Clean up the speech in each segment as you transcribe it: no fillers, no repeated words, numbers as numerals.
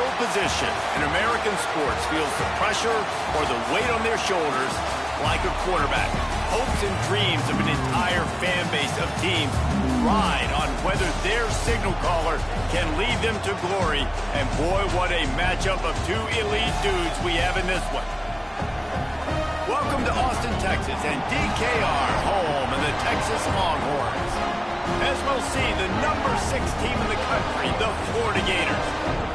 pole position in American sports feels the pressure or the weight on their shoulders like a quarterback. Hopes and dreams of an entire fan base of teams ride on whether their signal caller can lead them to glory. And boy, what a matchup of two elite dudes we have in this one. Welcome to Austin, Texas, and DKR, home of the Texas Longhorns. As we'll see, the number 6 team in the country, the Florida Gators,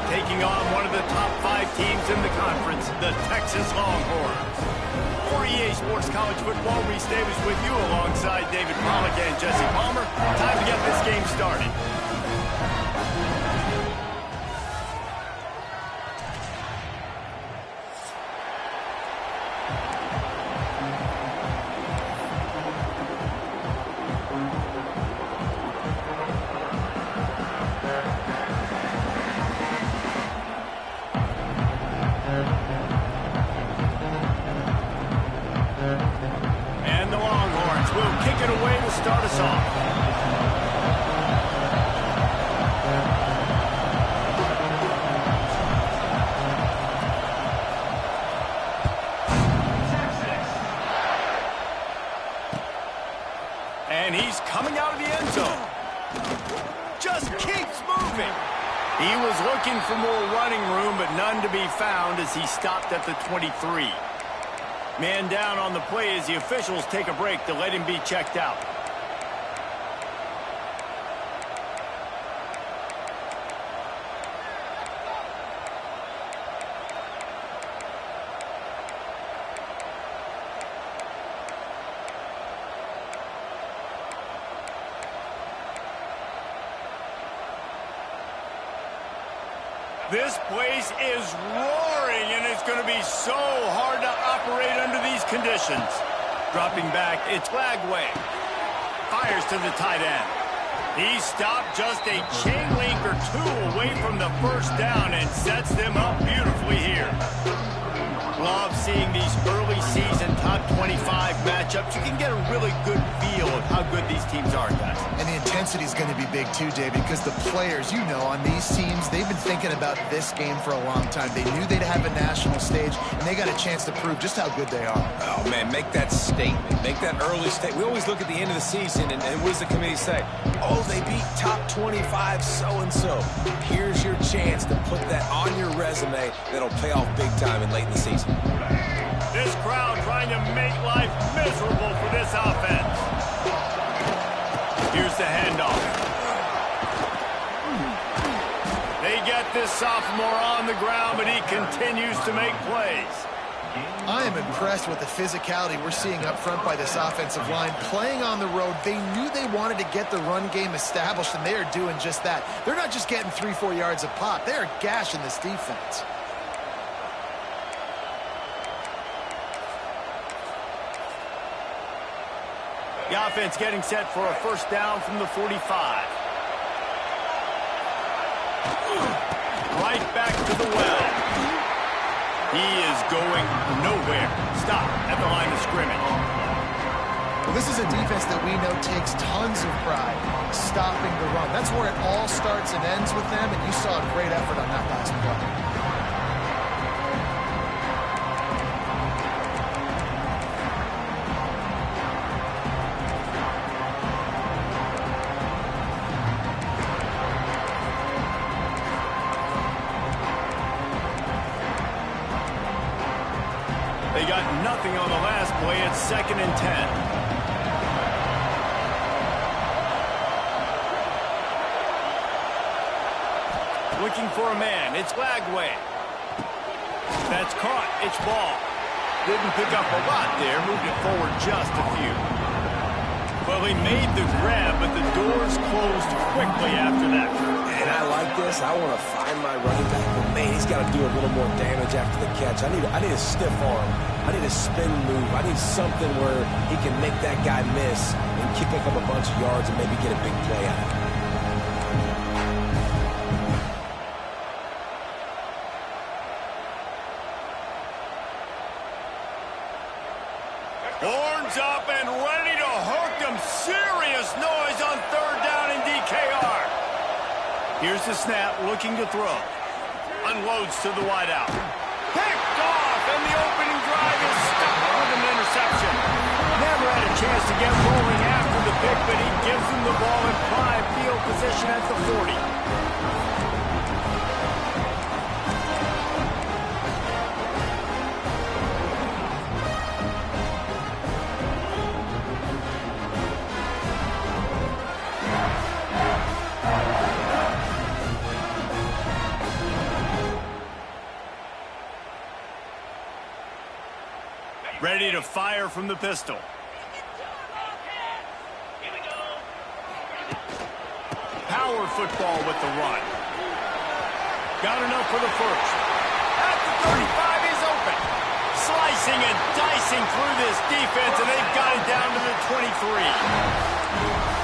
taking on one of the top 5 teams in the conference, the Texas Longhorns. For EA Sports College Football, Reese Davis with you alongside David Pollack and Jesse Palmer. Time to get this game started. Start us off. And he's coming out of the end zone. Just keeps moving. He was looking for more running room, but none to be found as he stopped at the 23. Man down on the play as the officials take a break to let him be checked out. This place is roaring, and it's going to be so hard to operate under these conditions. Dropping back, it's Lagway. Fires to the tight end. He stopped just a chain link or two away from the first down and sets them up beautifully here. Love seeing these early season top 25 matchups. You can get a really good feel of how good these teams are, guys. And the intensity is going to be big too, David, because the players, you know, on these teams, they've been thinking about this game for a long time. They knew they'd have a national stage, and they got a chance to prove just how good they are. Oh, man, make that statement. Make that early statement. We always look at the end of the season, and what does the committee say? Oh, they beat top 25 so-and-so. Here's your chance to put that on your resume that'll pay off big time and late in the season. This crowd trying to make life miserable for this offense. Here's the handoff. They get this sophomore on the ground, but he continues to make plays. I am impressed with the physicality we're seeing up front by this offensive line. Playing on the road, they knew they wanted to get the run game established, and they are doing just that. They're not just getting 3-4 yards a pop. They are gashing this defense. The offense getting set for a first down from the 45. Right back to the well. He is going nowhere. Stop at the line of scrimmage. Well, this is a defense that we know takes tons of pride stopping the run. That's where it all starts and ends with them, and you saw a great effort on that last play. They got nothing on the last play. It's 2nd and 10. Looking for a man. It's Lagway. That's caught. It's ball. Didn't pick up a lot there. Moved it forward just a few. Well, he made the grab, but the doors closed quickly after that. And I like this. I want to find my running back, but man, he's got to do a little more damage after the catch. I need a stiff arm. I need a spin move. I need something where he can make that guy miss and pick up a bunch of yards and maybe get a big play out of it. Horns up and ready to hook them. Serious noise on 3rd down in DKR. Here's the snap, looking to throw. Unloads to the wideout. Picked off, and the opening drive is stopped with an interception. Never had a chance to get rolling after the pick, but he gives them the ball in prime field position at the 40. Ready to fire from the pistol. Power football with the run. Got enough for the first. At the 35, he's open. Slicing and dicing through this defense, and they've got it down to the 23.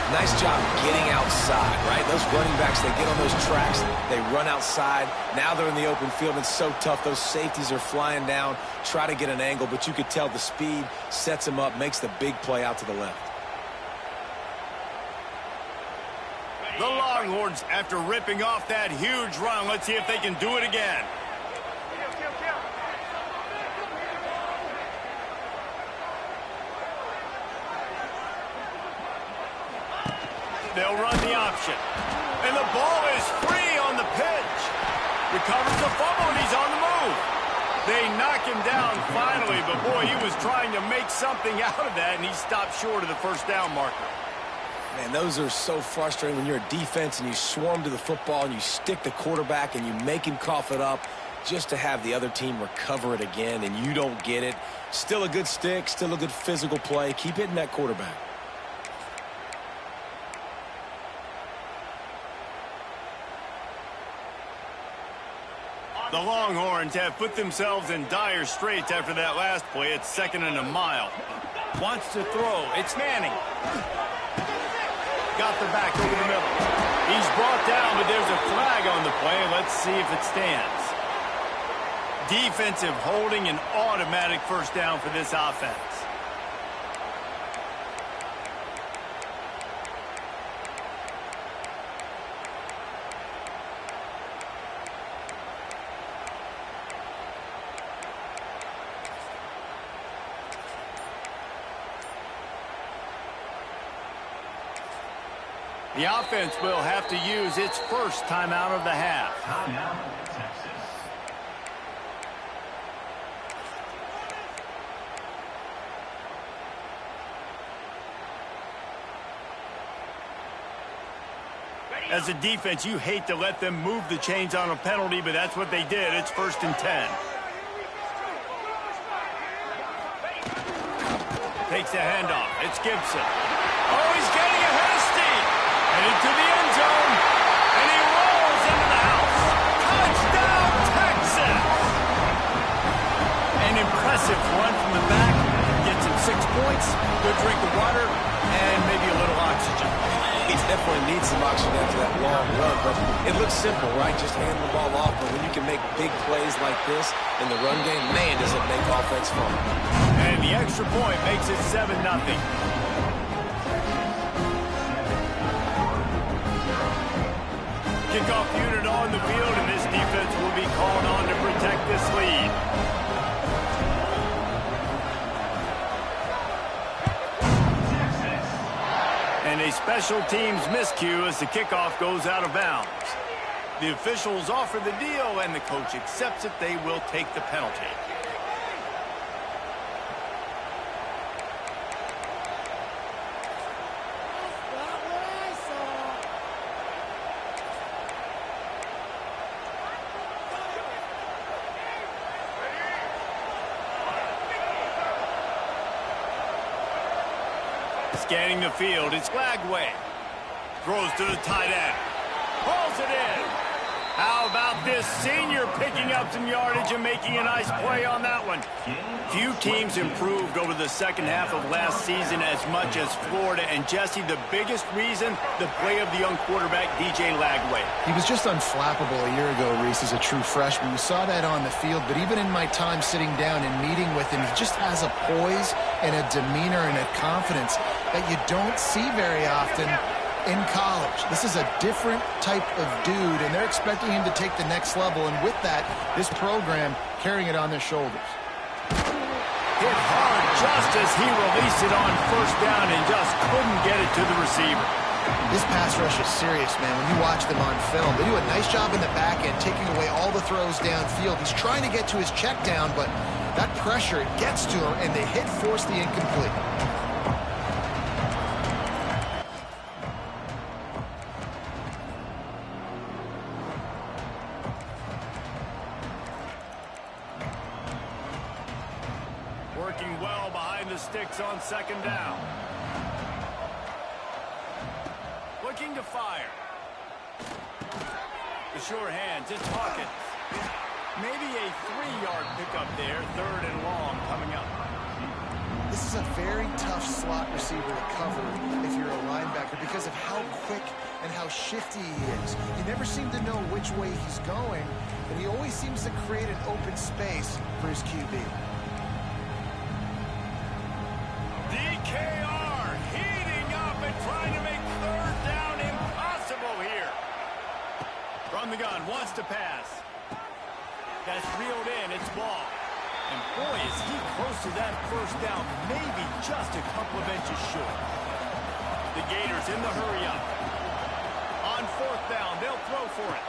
Nice job getting outside, right? Those running backs, they get on those tracks, they run outside. Now they're in the open field. It's so tough. Those safeties are flying down, try to get an angle, but you could tell the speed sets him up, makes the big play out to the left. The Longhorns, after ripping off that huge run, let's see if they can do it again. They'll run the option. And the ball is free on the pitch. Recovers the fumble, and he's on the move. They knock him down finally, but boy, he was trying to make something out of that, and he stopped short of the first down marker. Man, those are so frustrating when you're a defense and you swarm to the football and you stick the quarterback and you make him cough it up just to have the other team recover it again, and you don't get it. Still a good stick, still a good physical play. Keep hitting that quarterback. The Longhorns have put themselves in dire straits after that last play. It's 2nd and a mile. Wants to throw. It's Manning. Got the back over the middle. He's brought down, but there's a flag on the play. Let's see if it stands. Defensive holding, an automatic first down for this offense. The offense will have to use its first timeout of the half. As a defense, you hate to let them move the chains on a penalty, but that's what they did. It's 1st and 10. Takes a handoff. It's Gibson. Oh, he's getting ahead of steam. Headed to the end zone. And he rolls into the house. Touchdown, Texas! An impressive run from the back. Gets him 6 points, good drink of water, and maybe a little oxygen. He definitely needs some oxygen after that long run, but it looks simple, right? Just hand the ball off, but when you can make big plays like this in the run game, man, does it make offense fun. And the extra point makes it 7-0. Kickoff unit on the field, and this defense will be called on to protect this lead. And a special teams miscue as the kickoff goes out of bounds. The officials offer the deal, and the coach accepts it. They will take the penalty. Scanning the field, it's Lagway. Throws to the tight end. Pulls it in. How about this senior picking up some yardage and making a nice play on that one? Few teams improved over the second half of last season as much as Florida. And, Jesse, the biggest reason, the play of the young quarterback, DJ Lagway. He was just unflappable a year ago, Reese, as a true freshman. We saw that on the field, but even in my time sitting down and meeting with him, he just has a poise and a demeanor and a confidence that you don't see very often in college. This is a different type of dude, and they're expecting him to take the next level. And with that, this program carrying it on their shoulders. Hit hard just as he released it on first down and just couldn't get it to the receiver. This pass rush is serious, man. When you watch them on film, they do a nice job in the back end, taking away all the throws downfield. He's trying to get to his check down, but that pressure, it gets to him, and the hit forced the incomplete. Working well behind the sticks on second down. Looking to fire. The sure hands, it's Hawkins. Maybe a 3-yard pickup there, third and long coming up. This is a very tough slot receiver to cover if you're a linebacker because of how quick and how shifty he is. You never seem to know which way he's going, and he always seems to create an open space for his QB. DKR heating up and trying to make third down impossible here. From the gun, wants to pass. That's reeled in, it's ball. And boy, is he close to that first down, maybe just a couple of inches short. The Gators in the hurry up. On fourth down, they'll throw for it.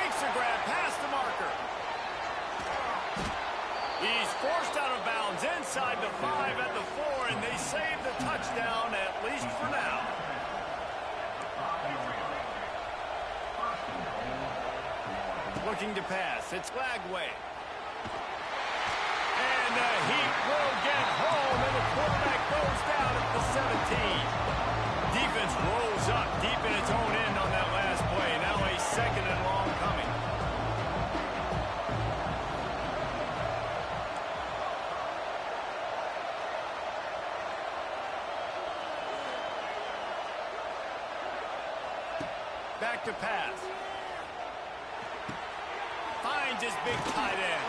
Makes a grab past the marker. He's forced out of bounds inside the 5 at the 4, and they save the touchdown, at least for now. Looking to pass, it's Lagway. And the Heat will get home, and the quarterback goes down at the 17. Defense rolls up deep in its own end on that last play. Now a second and long coming. Back to pass. Finds his big tight end.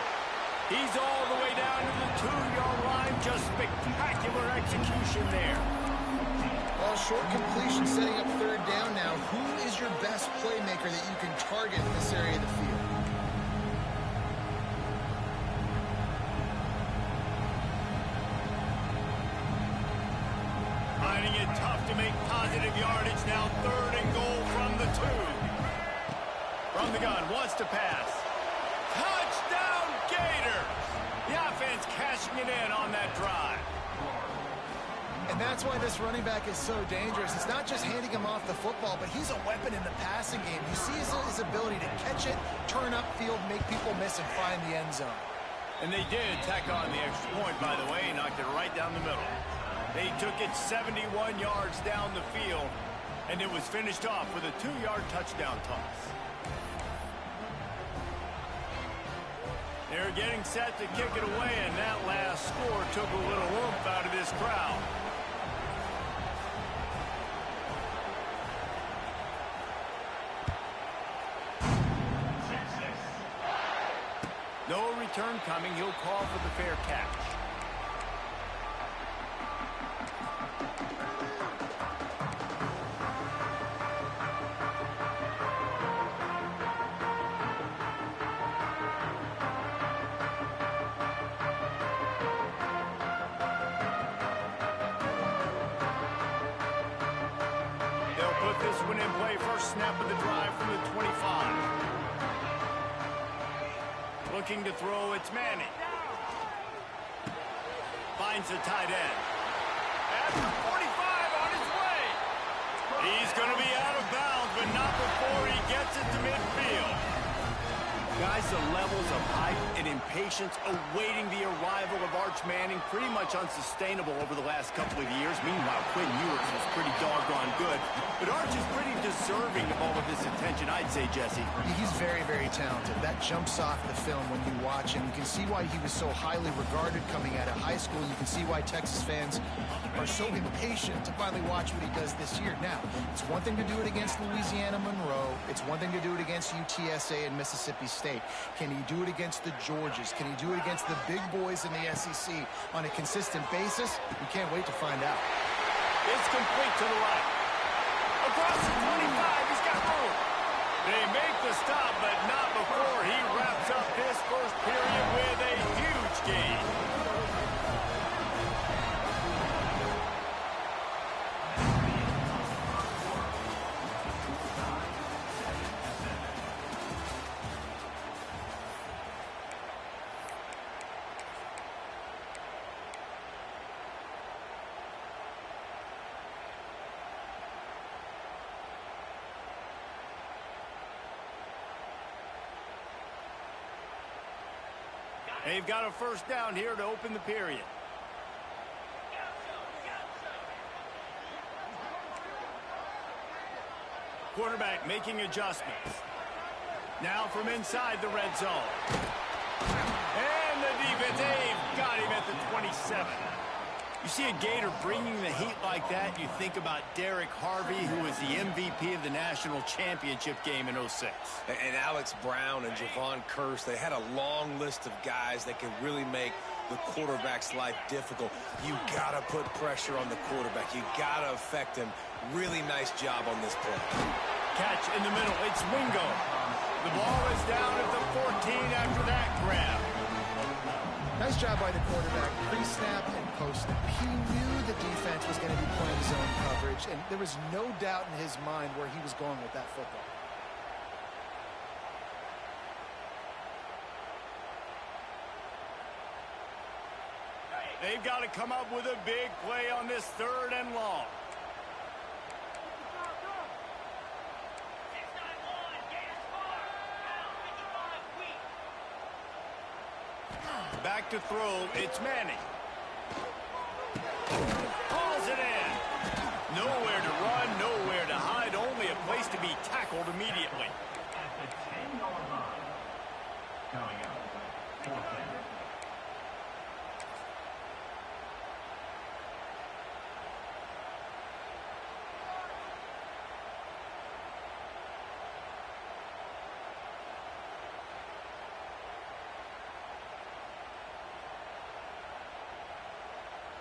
He's all the way down to the 2-yard line. Just spectacular execution there. Well, short completion setting up third down now. Who is your best playmaker that you can target in this area of the field? Finding it tough to make positive yardage. Now third and goal from the 2. From the gun, wants to pass. Touchdown, Gators! The offense cashing it in on that drive. And that's why this running back is so dangerous. It's not just handing him off the football, but he's a weapon in the passing game. You see his ability to catch it, turn upfield, make people miss, and find the end zone. And they did tack on the extra point, by the way, knocked it right down the middle. They took it 71 yards down the field, and it was finished off with a 2-yard touchdown toss. They're getting set to kick it away, and that last score took a little oomph out of this crowd. No return coming. He'll call for the fair catch. Put this one in play. First snap of the drive from the 25. Looking to throw, it's Manning. Finds the tight end. At the 45 on his way. He's going to be out of bounds, but not before he gets it to midfield. Guys, the levels of hype and impatience awaiting the arrival of Arch Manning pretty much unsustainable over the last couple of years. Meanwhile, Quinn Ewers was pretty doggone good. But Arch is pretty deserving of all of this attention, I'd say, Jesse. He's very, very talented. That jumps off the film when you watch him. You can see why he was so highly regarded coming out of high school. You can see why Texas fans are so impatient to finally watch what he does this year. Now, it's one thing to do it against Louisiana Monroe. It's one thing to do it against UTSA and Mississippi State. Can he do it against the Georgias? Can he do it against the big boys in the SEC on a consistent basis? We can't wait to find out. It's complete to the right. A across the 25. He's got room. They make the stop, but not before he wraps up his first period with a huge gain. They've got a first down here to open the period. Quarterback making adjustments. Now from inside the red zone. And the defense, they've got him at the 27. You see a Gator bringing the heat like that, you think about Derek Harvey, who was the MVP of the national championship game in '06. And Alex Brown and Javon Kearse, they had a long list of guys that can really make the quarterback's life difficult. You got to put pressure on the quarterback. You got to affect him. Really nice job on this play. Catch in the middle. It's Wingo. The ball is down at the 14 after that grab. Nice job by the quarterback, pre-snap and post-snap. He knew the defense was going to be playing zone coverage, and there was no doubt in his mind where he was going with that football. They've got to come up with a big play on this 3rd and long. Back to throw, it's Manning. Hauls it in. Nowhere to run, nowhere to hide, only a place to be tackled immediately. At the 10-yard line. Coming up, fourth down.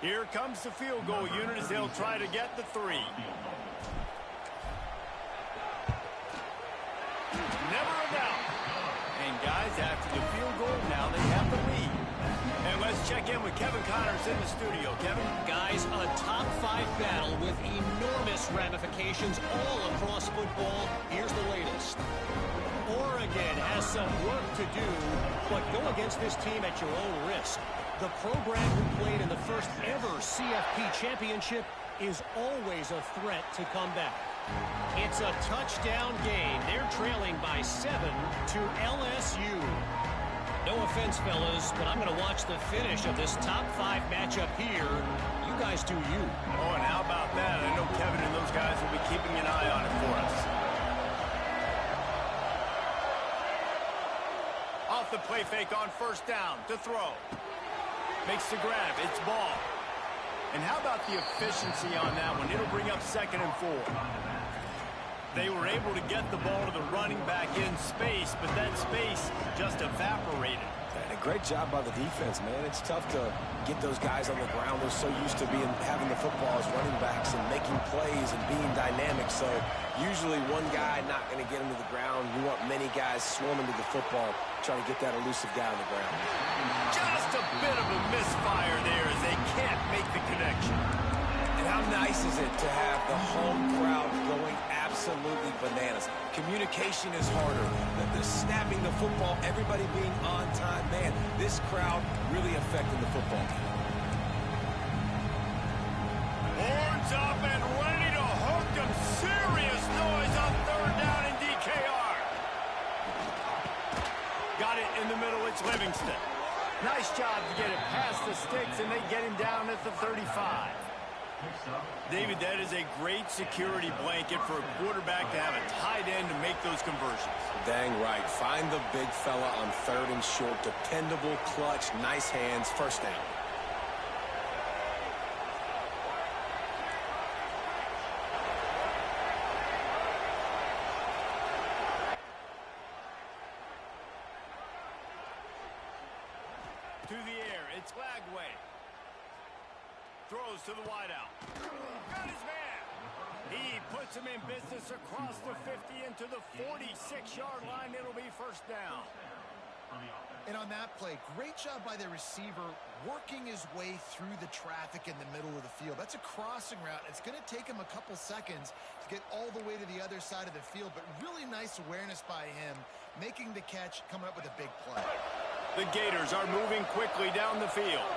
Here comes the field goal unit as they'll try to get the 3. Never a doubt. And guys, after the field goal, now they have the lead. And let's check in with Kevin Connors in the studio. Kevin? Guys, a top 5 battle with enormous ramifications all across football. Here's the latest. Oregon has some work to do, but go against this team at your own risk. The program who played in the first ever CFP championship is always a threat to come back. It's a touchdown game. They're trailing by 7 to LSU. No offense, fellas, but I'm going to watch the finish of this top 5 matchup here. You guys do you. Oh, and how about that? I know Kevin and those guys will be keeping an eye on it for us. Off the play fake on first down to throw. Makes the grab. It's ball. And how about the efficiency on that one? It'll bring up 2nd and 4. They were able to get the ball to the running back in space, but that space just evaporated. And a great job by the defense, man. It's tough to get those guys on the ground. They're so used to having the football as running backs and making plays and being dynamic. So usually one guy not going to get him to the ground. You want many guys swarming to the football, trying to get that elusive guy on the ground. Just a bit of a misfire there as they can't make the connection. And how nice is it to have the home crowd going absolutely bananas? Communication is harder. The snapping the football, everybody being on time. Man, this crowd really affecting the football game. Horns up and ready to hook them. Serious noise on 3rd down in DKR. Got it in the middle. It's Livingston. Nice job to get it past the sticks, and they get him down at the 35. David, that is a great security blanket for a quarterback to have a tight end to make those conversions. Dang right. Find the big fella on 3rd and short. Dependable, clutch, nice hands, first down. To the air, it's Lagway. Throws to the wideout. Got his man. He puts him in business across the 50 into the 46-yard line. It'll be first down. And on that play, great job by the receiver working his way through the traffic in the middle of the field. That's a crossing route. It's going to take him a couple seconds to get all the way to the other side of the field, but really nice awareness by him, making the catch, coming up with a big play. The Gators are moving quickly down the field.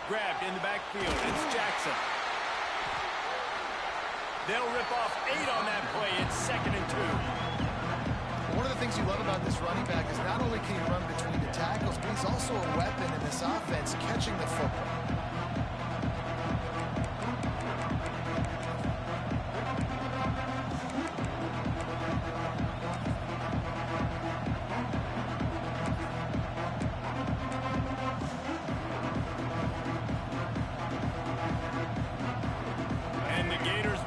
Grabbed in the backfield. It's Jackson. They'll rip off 8 on that play. It's 2nd and 2. One of the things you love about this running back is not only can he run between the tackles, but he's also a weapon in this offense catching the football.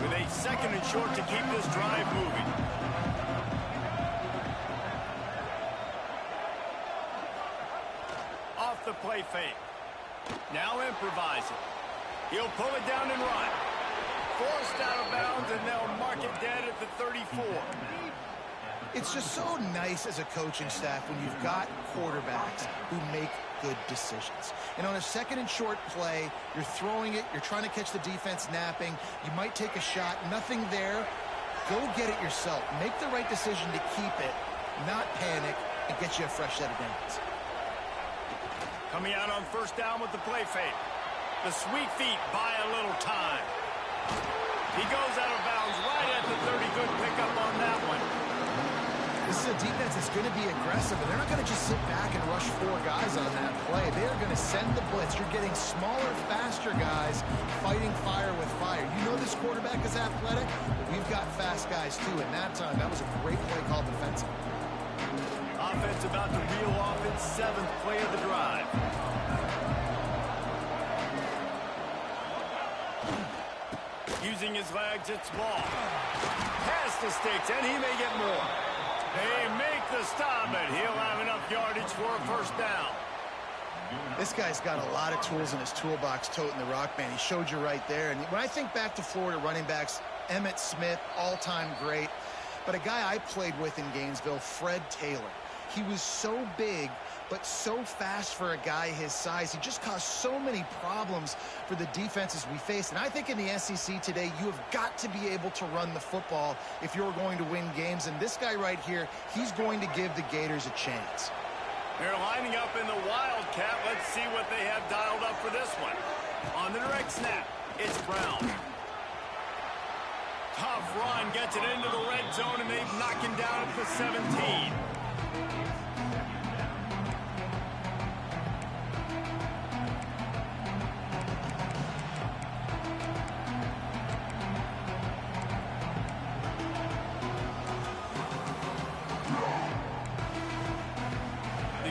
With a 2nd and short to keep this drive moving. Off the play fake. Now improvising. He'll pull it down and run. Forced out of bounds, and they'll mark it dead at the 34. It's just so nice as a coaching staff when you've got quarterbacks who make good decisions. And on a 2nd and short play, you're throwing it, you're trying to catch the defense napping, you might take a shot, nothing there. Go get it yourself. Make the right decision to keep it, not panic, and get you a fresh set of downs. Coming out on first down with the play fake. The sweet feet buy a little time. He goes out of bounds right at the 30. Good pickup on that one. This is a defense that's going to be aggressive, and they're not going to just sit back and rush 4 guys on that play. They are going to send the blitz. You're getting smaller, faster guys fighting fire with fire. You know this quarterback is athletic, but we've got fast guys too. And that time, that was a great play call defensively. Offense about to reel off its 7th play of the drive. Using his legs, it's ball. Pass the sticks, and he may get more. They make the stop, and he'll have enough yardage for a first down. This guy's got a lot of tools in his toolbox toting the rock, man. He showed you right there. And when I think back to Florida running backs, Emmitt Smith, all-time great. But a guy I played with in Gainesville, Fred Taylor. He was so big, but so fast for a guy his size. He just caused so many problems for the defenses we faced. And I think in the SEC today, you have got to be able to run the football if you're going to win games. And this guy right here, he's going to give the Gators a chance. They're lining up in the Wildcat. Let's see what they have dialed up for this one. On the direct snap, it's Brown. Tough run, gets it into the red zone, and they knock him down at the 17.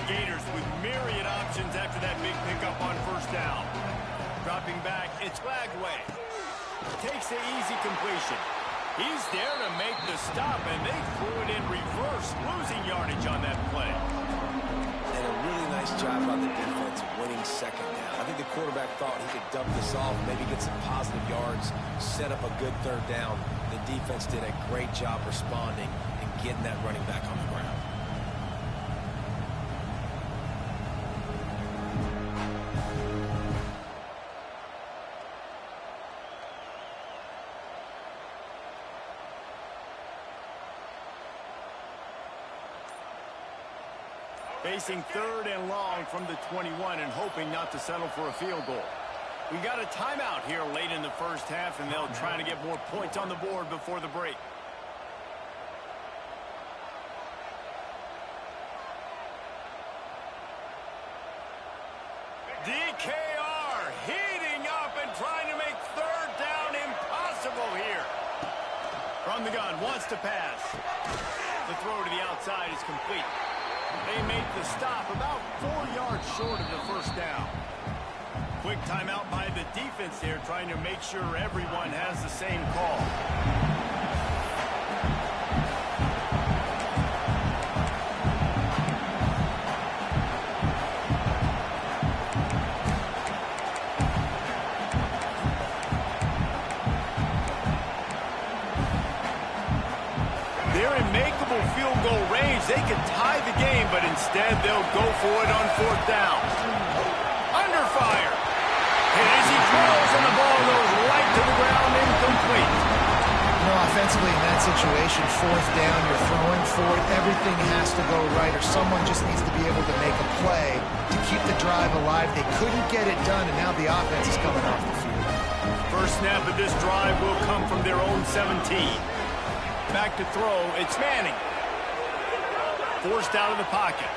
Gators with myriad options after that big pickup on first down. Dropping back, it's Lagway. Takes the easy completion. He's there to make the stop, and they threw it in reverse, losing yardage on that play. And a really nice job by the defense winning 2nd down. I think the quarterback thought he could dump this off, maybe get some positive yards, set up a good 3rd down. The defense did a great job responding and getting that running back on the ground. Facing 3rd and long from the 21 and hoping not to settle for a field goal. We got a timeout here late in the first half, and they'll try to get more points on the board before the break. DKR heating up and trying to make 3rd down impossible here. From the gun, wants to pass. The throw to the outside is complete. They make the stop about 4 yards short of the first down. Quick timeout by the defense there, trying to make sure everyone has the same call. they could tie the game, but instead they'll go for it on fourth down. Under fire. And as he throws, and the ball goes right to the ground, incomplete. No, offensively in that situation, fourth down, you're throwing for it. Everything has to go right, or someone just needs to be able to make a play to keep the drive alive. They couldn't get it done, and now the offense is coming off the field. First snap of this drive will come from their own 17. Back to throw, it's Manning. Forced out of the pocket.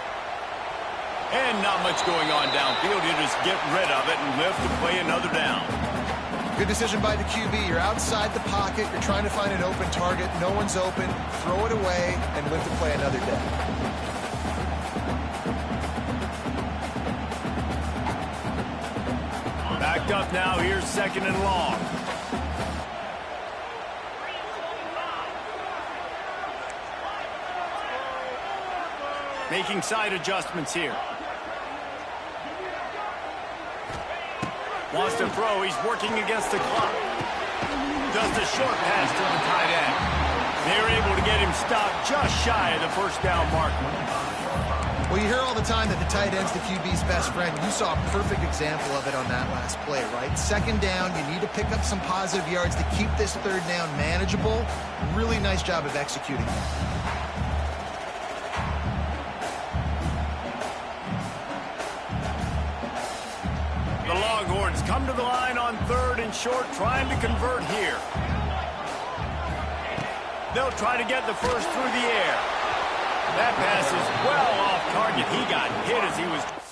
And not much going on downfield. You just get rid of it and live to play another down. Good decision by the QB. You're outside the pocket. You're trying to find an open target. No one's open. Throw it away and live to play another day. Backed up now. Here's second and long. Making side adjustments here. Wants to throw. He's working against the clock. Does the short pass to the tight end. They're able to get him stopped just shy of the first down mark. Well, you hear all the time that the tight end's the QB's best friend. You saw a perfect example of it on that last play, right? Second down, you need to pick up some positive yards to keep this third down manageable. Really nice job of executing that. Come to the line on third and short, trying to convert here. They'll try to get the first through the air. That pass is well off target. He got hit as he was...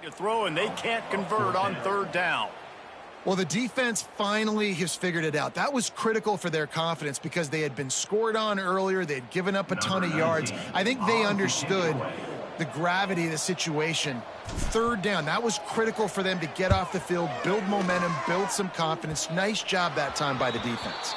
to throw, and they can't convert on third down. Well, the defense finally has figured it out. That was critical for their confidence because they had been scored on earlier. They had given up a ton of yards. I think they understood the gravity of the situation. Third down, that was critical for them to get off the field, build momentum, build some confidence. Nice job that time by the defense.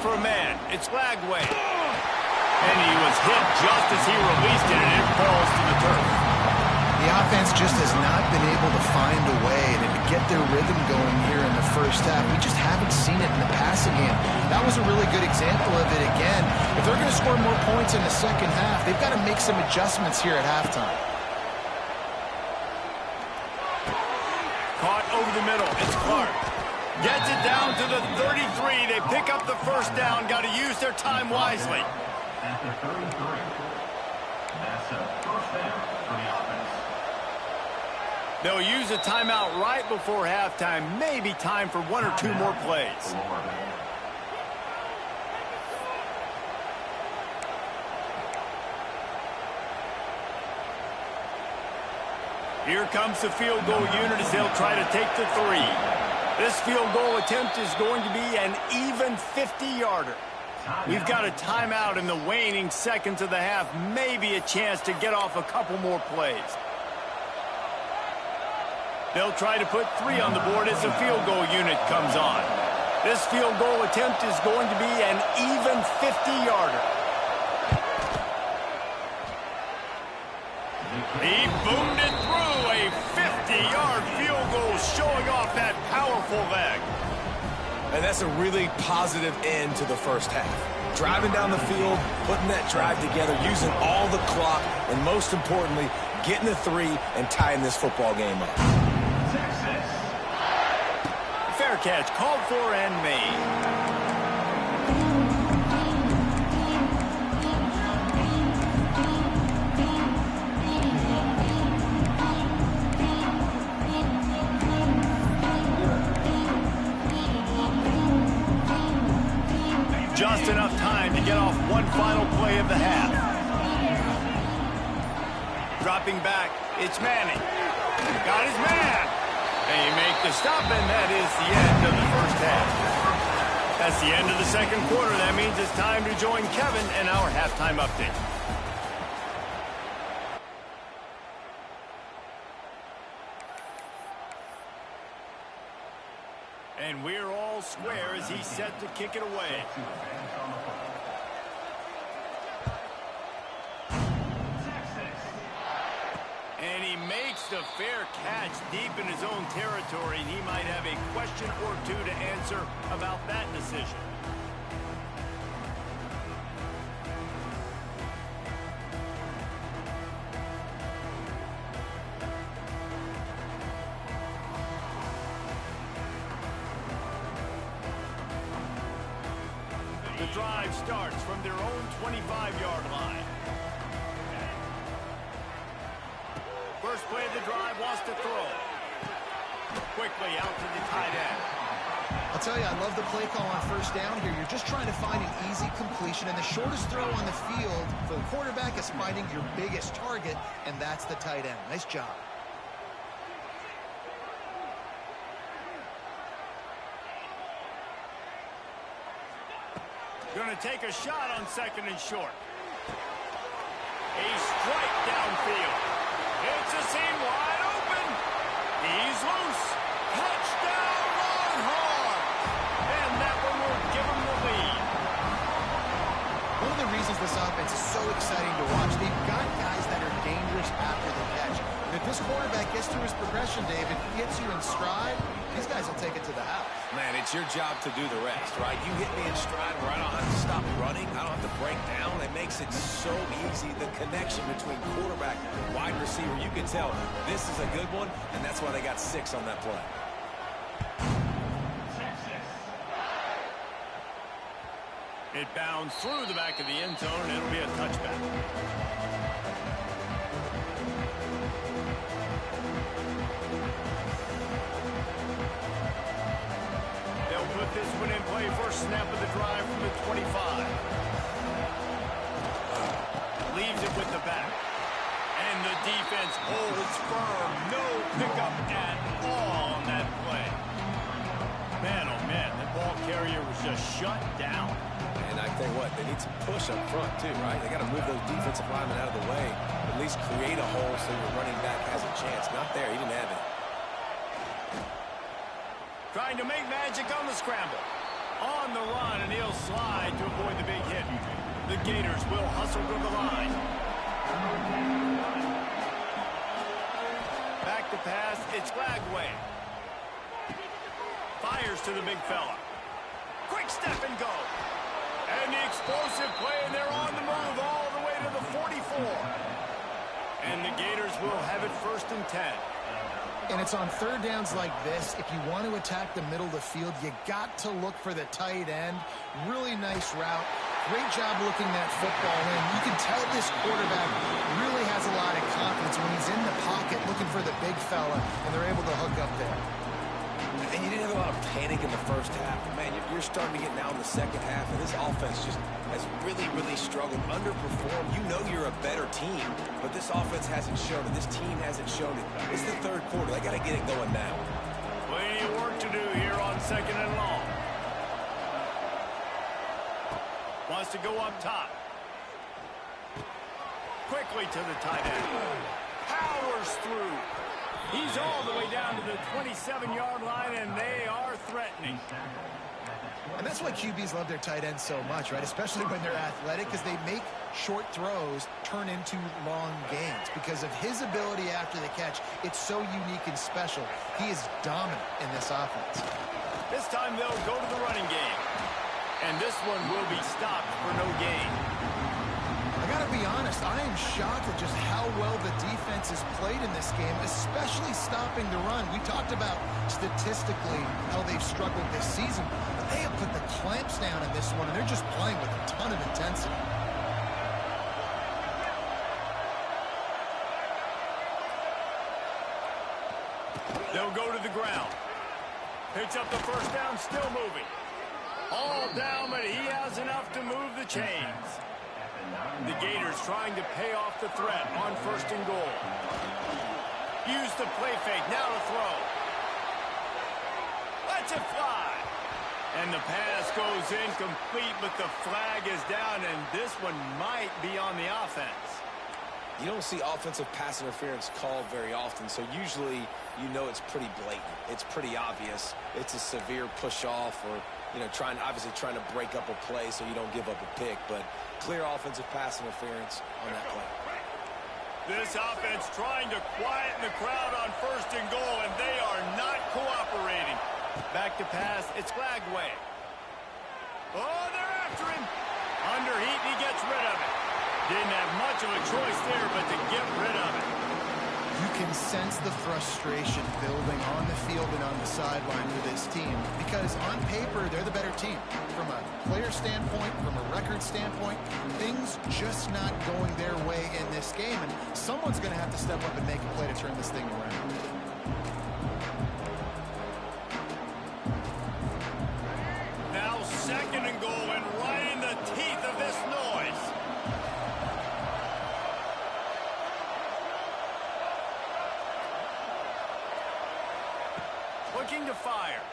For a man, it's Lagway. And he was hit just as he released it, and it falls to the turf. The offense just has not been able to find a way to get their rhythm going here in the first half. We just haven't seen it in the passing game. That was a really good example of it again. If they're going to score more points in the second half, they've got to make some adjustments here at halftime. Caught over the middle. It's Clark. Gets it down to the 33. They pick up the first down. Got to use their time wisely. At the 33. That's a first down for the offense. They'll use a timeout right before halftime. Maybe time for one or two more plays. Here comes the field goal unit as they'll try to take the 3. This field goal attempt is going to be an even 50-yarder. We've got a timeout in the waning seconds of the half. Maybe a chance to get off a couple more plays. They'll try to put 3 on the board as the field goal unit comes on. This field goal attempt is going to be an even 50-yarder. He boomed it through. A 50-yard field goal showing off that powerful leg. And that's a really positive end to the first half. Driving down the field, putting that drive together, using all the clock, and most importantly, getting the 3 and tying this football game up. Fair catch called for and made. Just enough time to get off one final play of the half. Dropping back, it's Manning. Got his man. They make the stop, and that is the end of the first half. That's the end of the second quarter. That means it's time to join Kevin in our halftime update. And we're all square as he's set to kick it away. And he makes the fair catch deep in his own territory, and he might have a question or two to answer about that decision. The drive starts from their own 25-yard line. First play of the drive, wants to throw. Quickly out to the tight end. I'll tell you, I love the play call on first down here. You're just trying to find an easy completion, and the shortest throw on the field for the quarterback is finding your biggest target, and that's the tight end. Nice job. Going to take a shot on second and short. A strike downfield. It's a seam wide open. He's loose. Touchdown, Longhorns. And that one will give him the lead. One of the reasons this offense is so exciting to watch, they've got guys that are dangerous after the catch. And if this quarterback gets through his progression, David, gets you in stride, these guys will take it to the house. Man, it's your job to do the rest, right? You hit me in stride where I don't have to stop running. I don't have to break down. It makes it so easy. The connection between quarterback and wide receiver, you can tell this is a good one, and that's why they got 6 on that play. It bounds through the back of the end zone, and it'll be a touchback. They'll put this one in play. First snap of the drive from the 25. Leaves it with the back. And the defense holds firm. No pickup at all on that play. Man, oh man, the ball carrier was just shut down. And I tell you what, they need some push up front too, right? They got to move those defensive linemen out of the way. At least create a hole so your running back has a chance. Not there. He didn't have it. Trying to make magic on the scramble. On the run, and he'll slide to avoid the big hit. The Gators will hustle to the line. Back to pass, it's Glagway. Fires to the big fella. Quick step and go. And the explosive play, and they're on the move all the way to the 44. And the Gators will have it 1st and 10. And it's on third downs like this. If you want to attack the middle of the field, you got to look for the tight end. Really nice route. Great job looking that football in. You can tell this quarterback really has a lot of confidence when he's in the pocket looking for the big fella, and they're able to hook up there. And you didn't have a lot of panic in the first half. Man, you're starting to get now in the second half, and this offense just has really, really struggled, underperformed. You know you're a better team, but this offense hasn't shown it. This team hasn't shown it. It's the third quarter. They got to get it going now. Plenty of work to do here on 2nd and long. Wants to go up top. Quickly to the tight end. Powers through. He's all the way down to the 27-yard line, and they are threatening. And that's why QBs love their tight ends so much, right? Especially when they're athletic, because they make short throws turn into long gains. Because of his ability after the catch, it's so unique and special. He is dominant in this offense. This time they'll go to the running game. And this one will be stopped for no gain. I got to be honest, I am shocked at just how well the defense has played in this game, especially stopping the run. We talked about statistically how they've struggled this season, but they have put the clamps down in this one, and they're just playing with a ton of intensity. They'll go to the ground. Picks up the first down, still moving. All down, but he has enough to move the chains. The Gators trying to pay off the threat on 1st and goal. Use the play fake, now to throw. Lets it fly. And the pass goes incomplete, but the flag is down, and this one might be on the offense. You don't see offensive pass interference called very often, so usually you know it's pretty blatant. It's pretty obvious. It's a severe push-off or, you know, obviously trying to break up a play so you don't give up a pick, but clear offensive pass interference on that play. This offense trying to quieten the crowd on 1st and goal, and they are not cooperating. Back to pass, it's Glagway. Oh, they're after him. Under heat, and he gets rid of it. Didn't have much of a choice there, but to get rid of it. You can sense the frustration building on the field and on the sideline with this team because on paper, they're the better team. From a player standpoint, from a record standpoint, things just not going their way in this game, and someone's going to have to step up and make a play to turn this thing around. Now 2nd and goal, and right in the teeth of this noise. Looking to fire.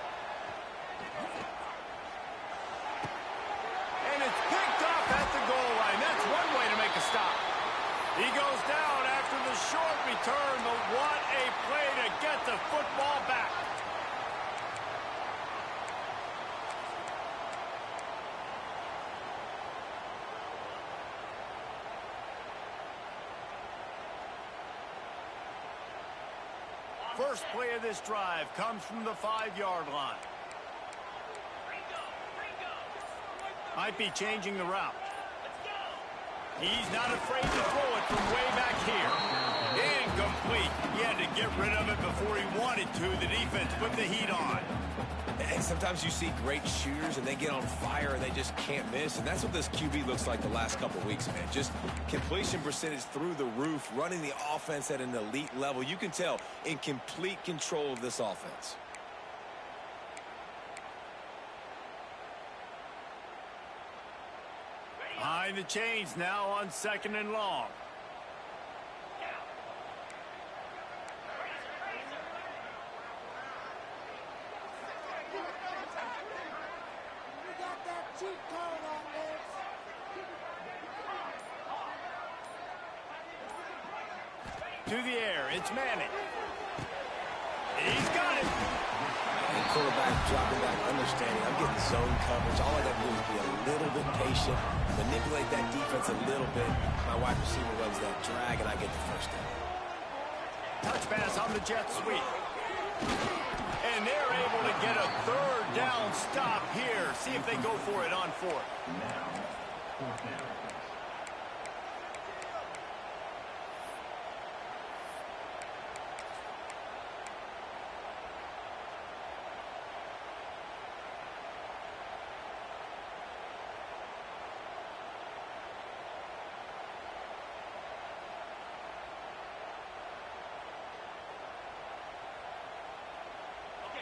And it's picked off at the goal line. That's one way to make a stop. He goes down after the short return, but what a play to get the football back. First play of this drive comes from the 5-yard line. Might be changing the route. He's not afraid to throw it from way back here. Incomplete. He had to get rid of it before he wanted to. The defense put the heat on. And sometimes you see great shooters and they get on fire and they just can't miss. And that's what this QB looks like the last couple of weeks, man. Just completion percentage through the roof, running the offense at an elite level. You can tell in complete control of this offense. Behind the chains now on 2nd and long. To the air, it's Manning. He's got it. And quarterback dropping back, understanding I'm getting zone coverage. All I got to do is be a little bit patient, manipulate that defense a little bit. My wide receiver runs that drag, and I get the first down. Touch pass on the jet sweep. And they're able to get a 3rd down stop here. See if they go for it on 4th. Now, 4th down.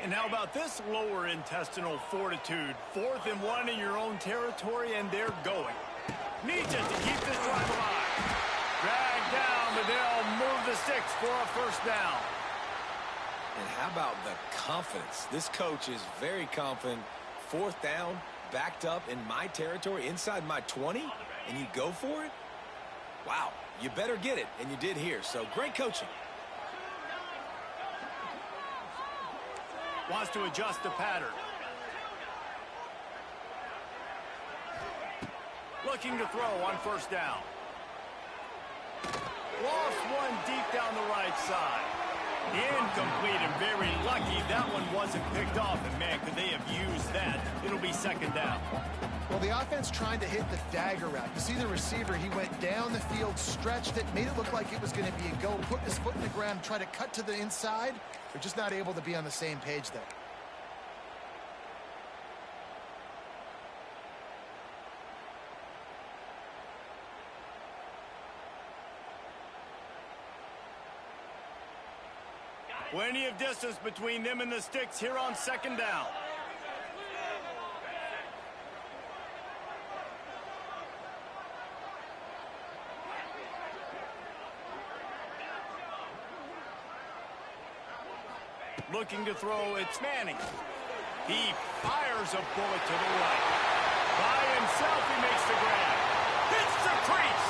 And how about this lower intestinal fortitude? 4th and 1 in your own territory, and they're going. Needs it to keep this drive alive. Dragged down, but they'll move the sticks for a 1st down. And how about the confidence? This coach is very confident. 4th down, backed up in my territory, inside my 20, and you go for it? Wow, you better get it, and you did here. So great coaching. Wants to adjust the pattern. Looking to throw on 1st down. Lost one deep down the right side. Incomplete and very lucky that one wasn't picked off. And man, could they have used that? It'll be 2nd down. Well, the offense trying to hit the dagger route. You see the receiver, he went down the field, stretched it, made it look like it was going to be a go, put his foot in the ground, try to cut to the inside. They're just not able to be on the same page there. Plenty of distance between them and the sticks here on 2nd down. Looking to throw, it's Manning. He fires a bullet to the right. By himself, he makes the grab. Hits the crease.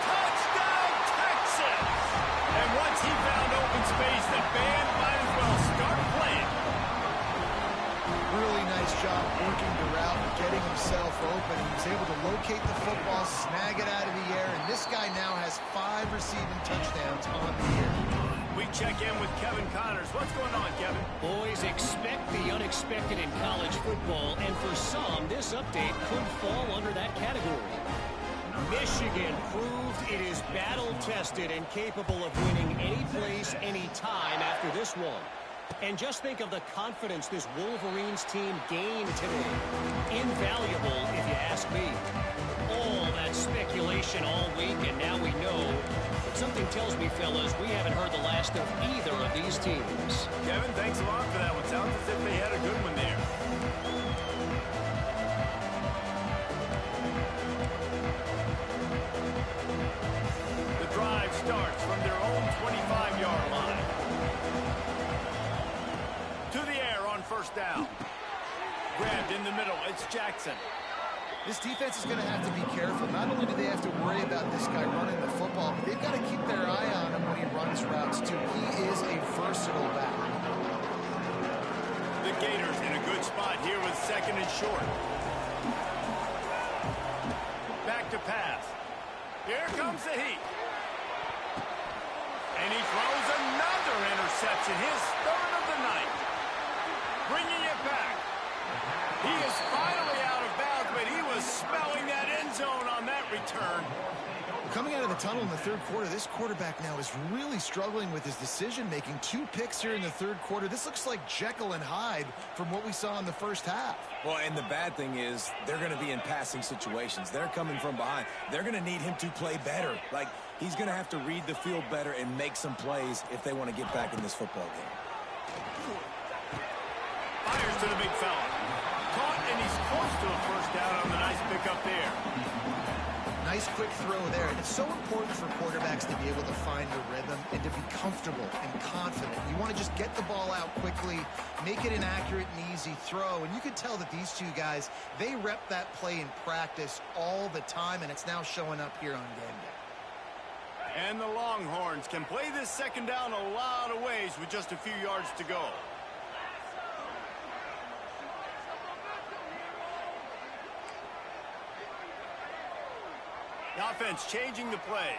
Touchdown, Texas! And once he found open space, the band might as well start playing. Really nice job working the route and getting himself open. He was able to locate the football, snag it out of the air, and this guy now has 5 receiving touchdowns on the year. We check in with Kevin Connors. What's going on, Kevin? Boys, expect the unexpected in college football, and for some, this update could fall under that category. Michigan proved it is battle-tested and capable of winning any place, any time after this one. And just think of the confidence this Wolverines team gained today. Invaluable, if you ask me. All that speculation all week, and now we know. But something tells me, fellas, we haven't heard the last of either of these teams. Kevin, thanks a lot for that one. Sounds as if they had a good one there. The drive starts from their own 25-yard line. To the air on 1st down. Grabbed in the middle. It's Jackson. This defense is going to have to be careful. Not only do they have to worry about this guy running the football, but they've got to keep their eye on him when he runs routes, too. He is a versatile back. The Gators in a good spot here with 2nd and short. Back to pass. Here comes the heat. And he throws another interception, his 3rd of the night. Bringing it back. He is finally out of bounds, but he was smelling that end zone on that return. Coming out of the tunnel in the third quarter, this quarterback now is really struggling with his decision-making. 2 picks here in the third quarter. This looks like Jekyll and Hyde from what we saw in the first half. Well, and the bad thing is they're going to be in passing situations. They're coming from behind. They're going to need him to play better. Like, he's going to have to read the field better and make some plays if they want to get back in this football game. Fires to the big fella. Caught, and he's close to a first down on the nice pickup there. Nice quick throw there. And it's so important for quarterbacks to be able to find the rhythm and to be comfortable and confident. You want to just get the ball out quickly, make it an accurate and easy throw. And you can tell that these two guys, they rep that play in practice all the time, and it's now showing up here on game day. And the Longhorns can play this second down a lot of ways with just a few yards to go. The offense changing the play.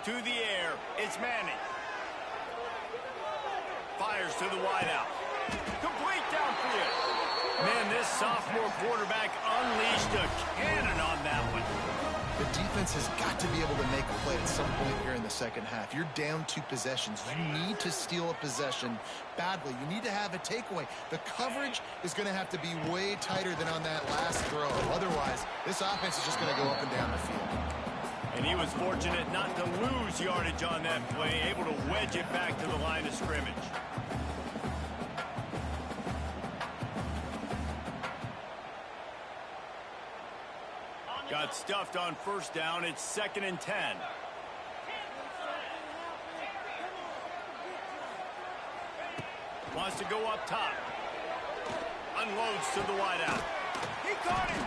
To the air, it's Manning. Fires to the wideout. Complete downfield. Man, this sophomore quarterback unleashed a cannon on that one. The defense has got to be able to make a play at some point here in the second half. You're down 2 possessions. You need to steal a possession badly. You need to have a takeaway. The coverage is going to have to be way tighter than on that last throw. Otherwise, this offense is just going to go up and down the field. And he was fortunate not to lose yardage on that play, able to wedge it back to the line of scrimmage. Got stuffed on first down. It's 2nd and 10. Wants to go up top. Unloads to the wideout. He caught him.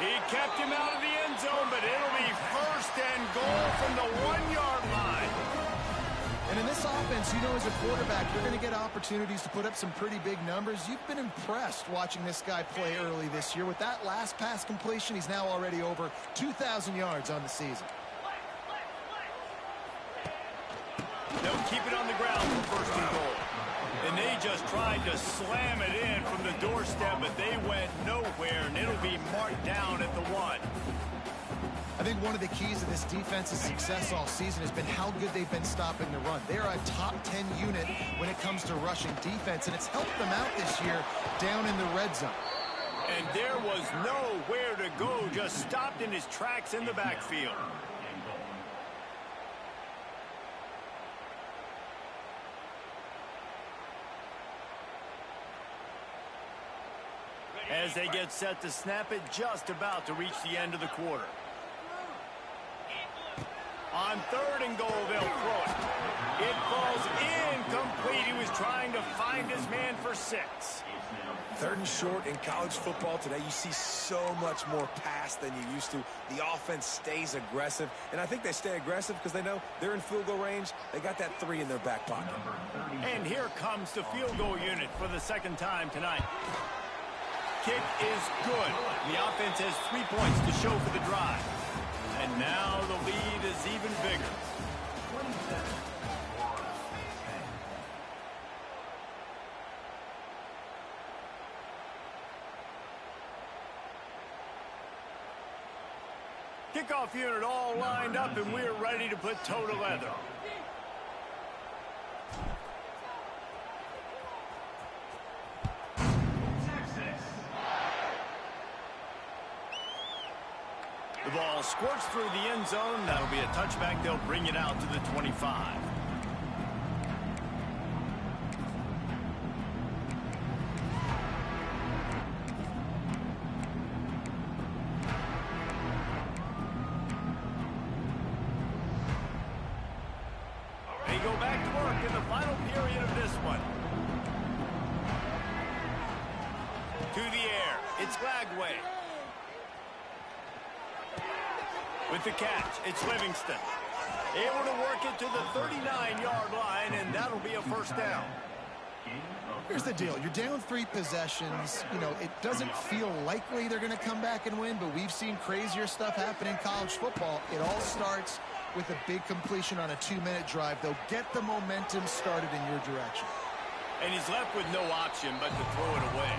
He kept him out of the end zone, but it'll be 1st and goal from the 1-yard line. And in this offense, you know, as a quarterback, you're going to get opportunities to put up some pretty big numbers. You've been impressed watching this guy play early this year. With that last pass completion, he's now already over 2,000 yards on the season. They'll keep it on the ground for 1st and goal. And they just tried to slam it in from the doorstep, but they went nowhere, and it'll be marked down at the 1. I think one of the keys of this defense's success all season has been how good they've been stopping the run. They're a top 10 unit when it comes to rushing defense, and it's helped them out this year down in the red zone. And there was nowhere to go, just stopped in his tracks in the backfield. As they get set to snap it, just about to reach the end of the quarter. On 3rd and goal, they'll throw it. It falls incomplete. He was trying to find his man for 6. 3rd and short in college football today. You see so much more pass than you used to. The offense stays aggressive, and I think they stay aggressive because they know they're in field goal range. They got that 3 in their back pocket. And here comes the field goal unit for the 2nd time tonight. Kick is good. The offense has 3 points to show for the drive. And now the lead is even bigger. 27. Kickoff unit all lined up, and we're ready to put toe to leather. The ball squirts through the end zone. That'll be a touchback. They'll bring it out to the 25. They go back to work in the final period of this one. To the air. It's Lagway. With the catch, it's Livingston. Able to work it to the 39-yard line, and that'll be a 1st down. Here's the deal. You're down 3 possessions. You know, it doesn't feel likely they're going to come back and win, but we've seen crazier stuff happen in college football. It all starts with a big completion on a 2-minute drive. They'll get the momentum started in your direction. And he's left with no option but to throw it away.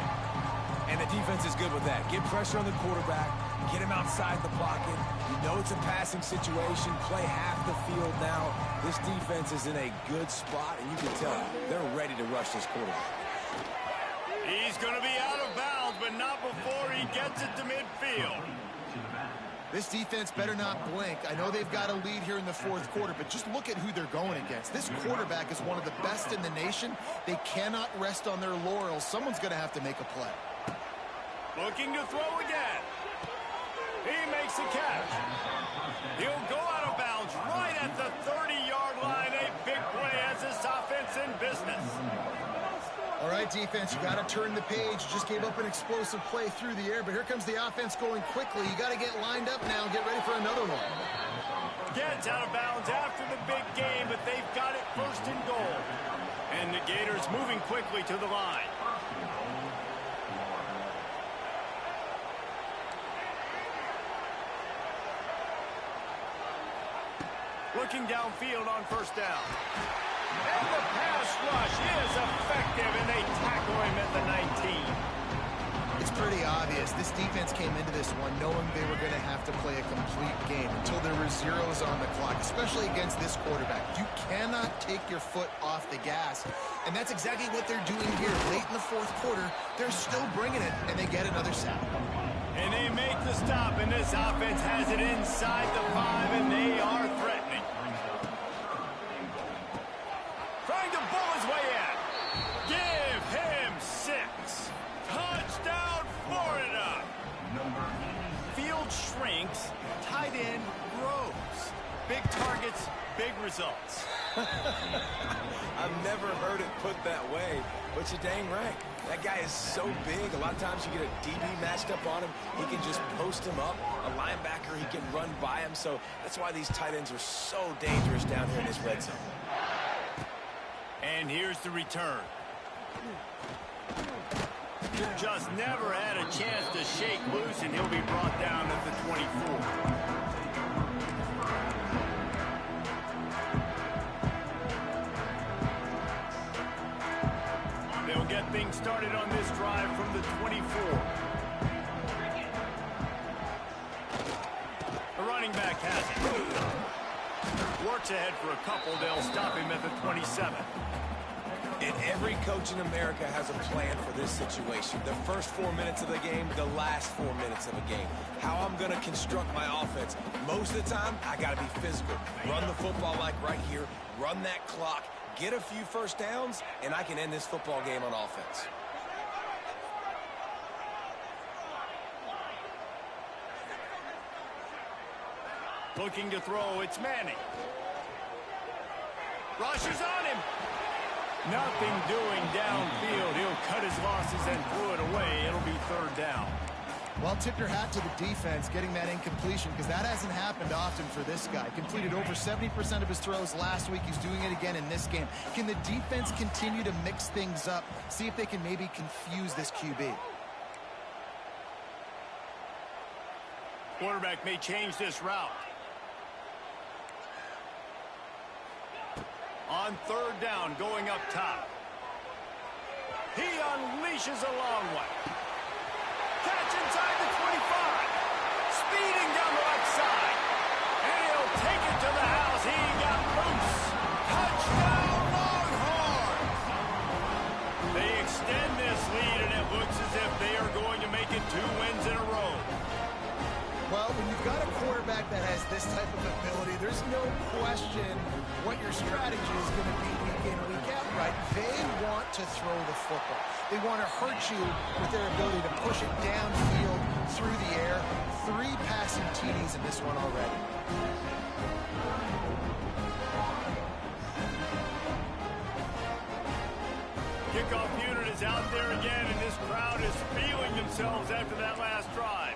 And the defense is good with that. Get pressure on the quarterback, get him outside the pocket. You know it's a passing situation. Play half the field now. This defense is in a good spot, and you can tell they're ready to rush this quarterback. He's going to be out of bounds, but not before he gets it to midfield. This defense better not blink. I know they've got a lead here in the fourth quarter, but just look at who they're going against. This quarterback is one of the best in the nation. They cannot rest on their laurels. Someone's going to have to make a play. Looking to throw again. He makes a catch. He'll go out of bounds right at the 30-yard line. A big play as this offense in business. All right, defense, you got to turn the page. Just gave up an explosive play through the air, but here comes the offense going quickly. You got to get lined up now and get ready for another one. Gets out of bounds after the big game, but they've got it first and goal. And the Gators moving quickly to the line. Looking downfield on first down. And the pass rush is effective, and they tackle him at the 19. It's pretty obvious. This defense came into this one knowing they were going to have to play a complete game until there were zeros on the clock, especially against this quarterback. You cannot take your foot off the gas, and that's exactly what they're doing here. Late in the fourth quarter, they're still bringing it, and they get another sack. And they make the stop, and this offense has it inside the 5, and they are threatening. Trying to bull his way in. Give him 6. Touchdown, Florida. Field shrinks, tight end grows. Big targets, big results. I've never heard it put that way, but you're dang right. That guy is so big. A lot of times you get a DB matched up on him. He can just post him up. A linebacker, he can run by him. So that's why these tight ends are so dangerous down here in this red zone. And here's the return. Just never had a chance to shake loose, and he'll be brought down at the 24. They'll get things started on this drive from the 24. The running back has it. Works ahead for a couple. They'll stop him at the 27. And every coach in America has a plan for this situation. The first 4 minutes of the game, the last 4 minutes of a game. How I'm going to construct my offense. Most of the time, I got to be physical. Run the football like right here. Run that clock. Get a few first downs, and I can end this football game on offense. Looking to throw, it's Manning. Rushes on him. Nothing doing downfield. He'll cut his losses and throw it away. It'll be third down. Well, tip your hat to the defense getting that incompletion, because that hasn't happened often for this guy. Completed over 70% of his throws last week. He's doing it again in this game. Can the defense continue to mix things up? See if they can maybe confuse this QB. Quarterback may change this route. On third down, going up top. He unleashes a long one. Catch inside the 25. Speeding down the left side. And he'll take it to the house. He got loose. Touchdown, Longhorns. They extend this lead, and it looks as if they are going to make it 2 wins in a row. Well, when you've got a quarterback that has this type of ability, there's no question what your strategy is going to be week in, week out, right? They want to throw the football. They want to hurt you with their ability to push it downfield, through the air. 3 passing TDs in this one already. Kickoff unit is out there again, and this crowd is feeling themselves after that last drive.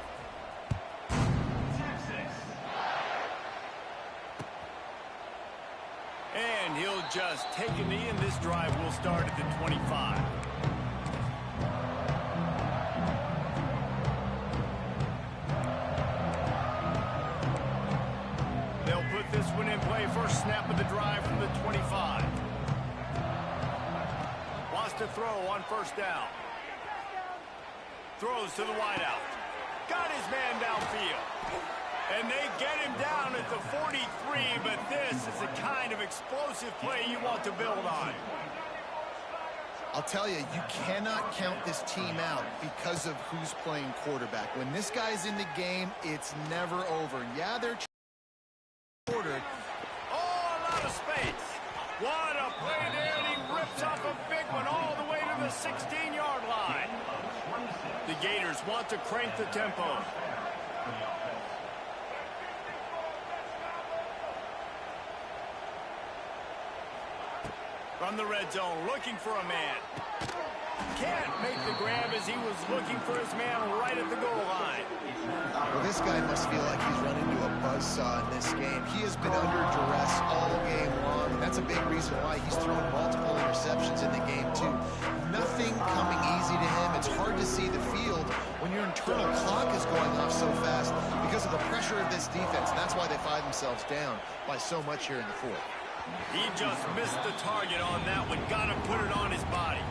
And he'll just take a knee, and this drive will start at the 25. They'll put this one in play. First snap of the drive from the 25. Wants to throw on first down. throws to the wideout. Got his man downfield. And they get him down at the 43, but this is the kind of explosive play you want to build on. I'll tell you, you cannot count this team out because of who's playing quarterback. When this guy's in the game, it's never over. And yeah, they're quarter. Oh, a lot of space. What a play there, and he rips off a big one all the way to the 16-yard line. The Gators want to crank the tempo. From the red zone, looking for a man. Can't make the grab as he was looking for his man right at the goal line. Well, this guy must feel like he's run into a buzzsaw in this game. He has been under duress all game long, and that's a big reason why he's thrown multiple interceptions in the game, too. Nothing coming easy to him. It's hard to see the field when your internal clock is going off so fast because of the pressure of this defense, and that's why they find themselves down by so much here in the fourth. He just missed the target on that one. Got to put it on his body.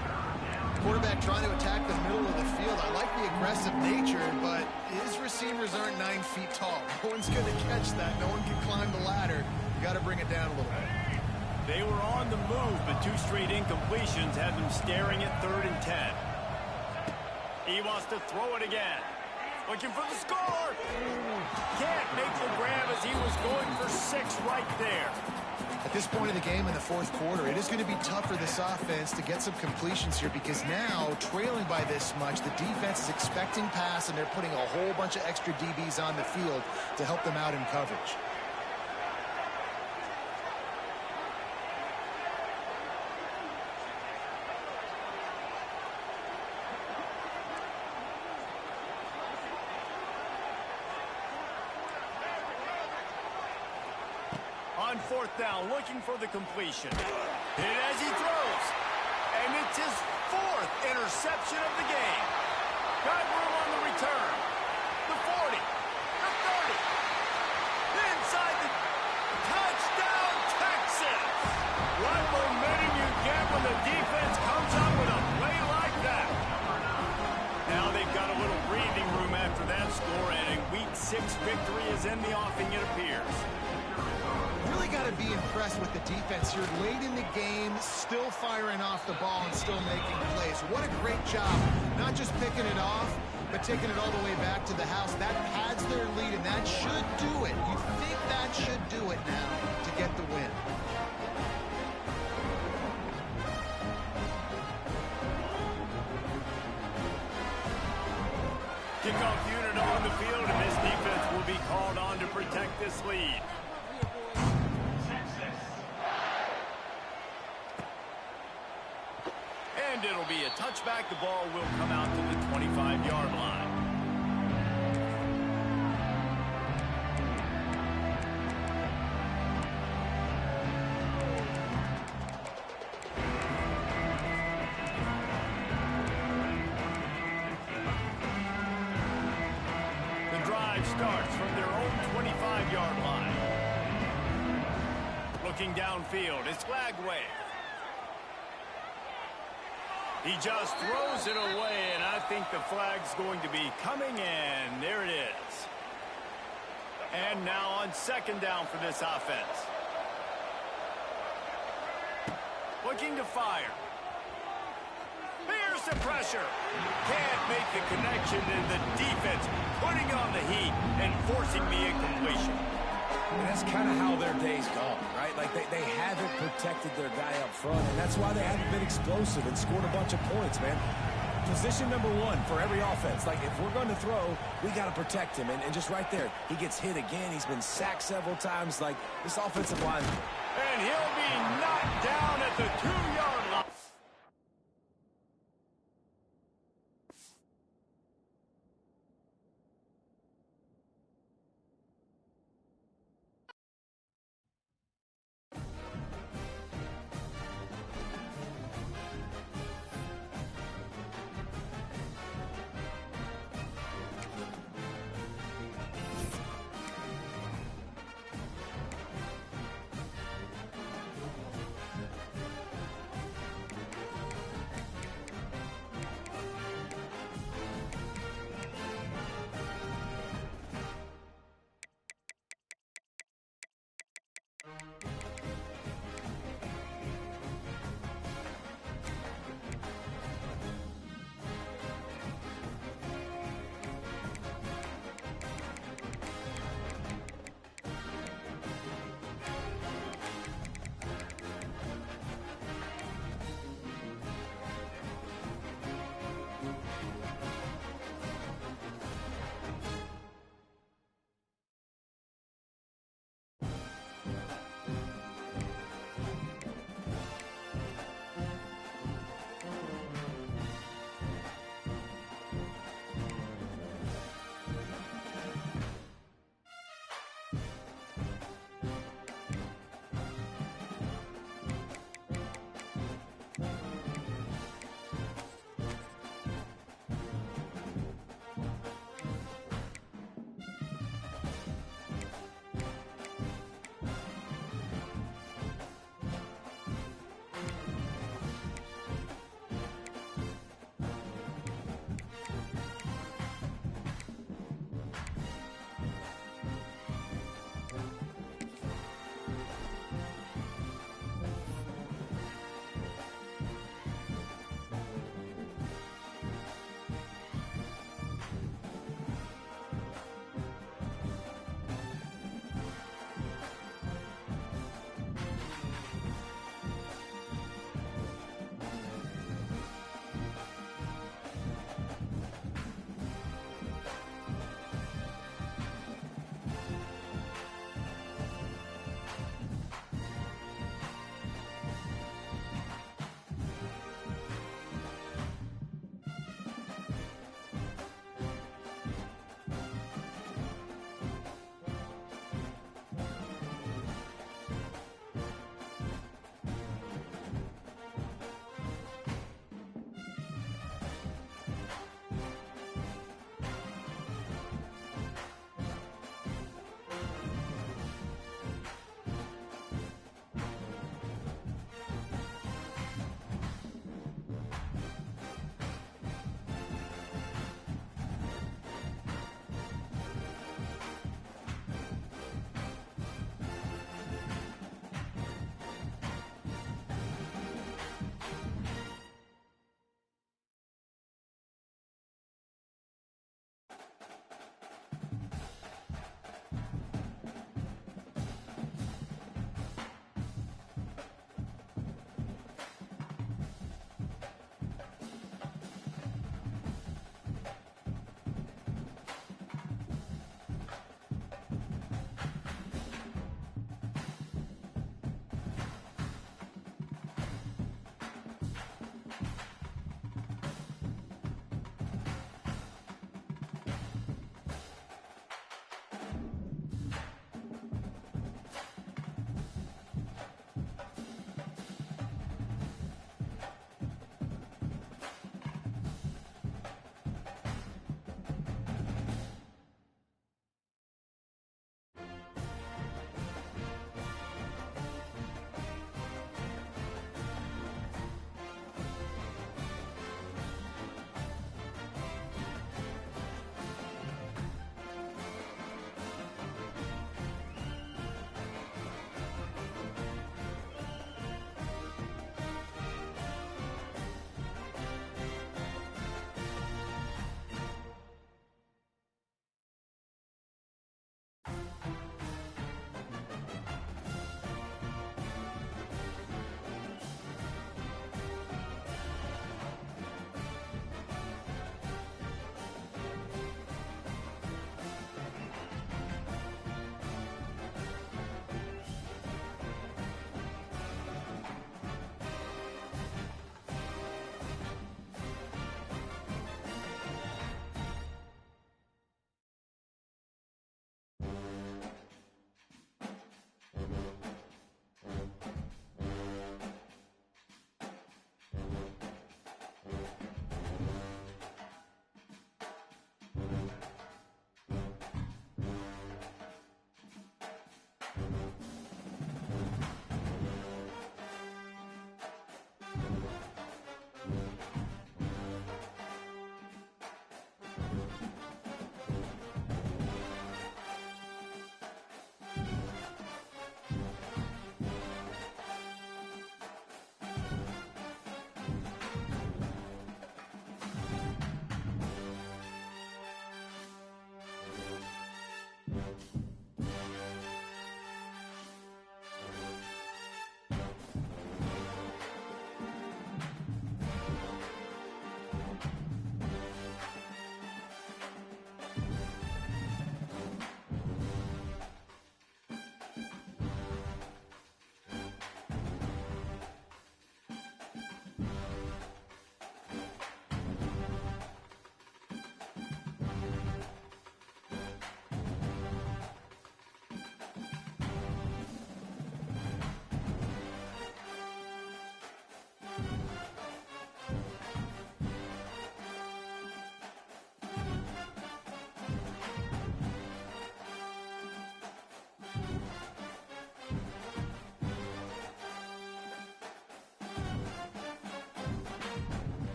Quarterback trying to attack the middle of the field. I like the aggressive nature, but his receivers aren't 9 feet tall. No one's going to catch that. No one can climb the ladder. You got to bring it down a little bit. They were on the move, but 2 straight incompletions had them staring at 3rd and 10. He wants to throw it again. Looking for the score. Can't make the grab as he was going for 6 right there. At this point of the game in the fourth quarter, it is going to be tough for this offense to get some completions here because now, trailing by this much, the defense is expecting pass, and they're putting a whole bunch of extra DBs on the field to help them out in coverage. On 4th down, looking for the completion. Hit as he throws. And it's his 4th interception of the game. Got room on the return. The 40. The 30. Inside the touchdown, Texas. What momentum you get when the defense comes up with a play like that. Now they've got a little breathing room after that score, and a Week 6 victory is in the offing, it appears. Really got to be impressed with the defense here. Late in the game, still firing off the ball and still making plays. What a great job. Not just picking it off, but taking it all the way back to the house. That pads their lead, and that should do it. You think that should do it now to get the win. Kickoff unit on the field, and this defense will be called on to protect this lead. And it'll be a touchback. The ball will come out to the 25-yard line. The drive starts from their own 25-yard line. Looking downfield, it's flag wave. He just throws it away, and I think the flag's going to be coming in. There it is. And now on 2nd down for this offense. Looking to fire. There's the pressure. Can't make the connection, and the defense putting on the heat and forcing the incompletion. And that's kind of how their day's gone, right? Like they haven't protected their guy up front, and that's why they haven't been explosive and scored a bunch of points, man. Position number 1 for every offense. Like, if we're going to throw, we got to protect him. And just right there, he gets hit again. He's been sacked several times. Like, this offensive line. And he'll be knocked down at the 2-yard line.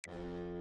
you.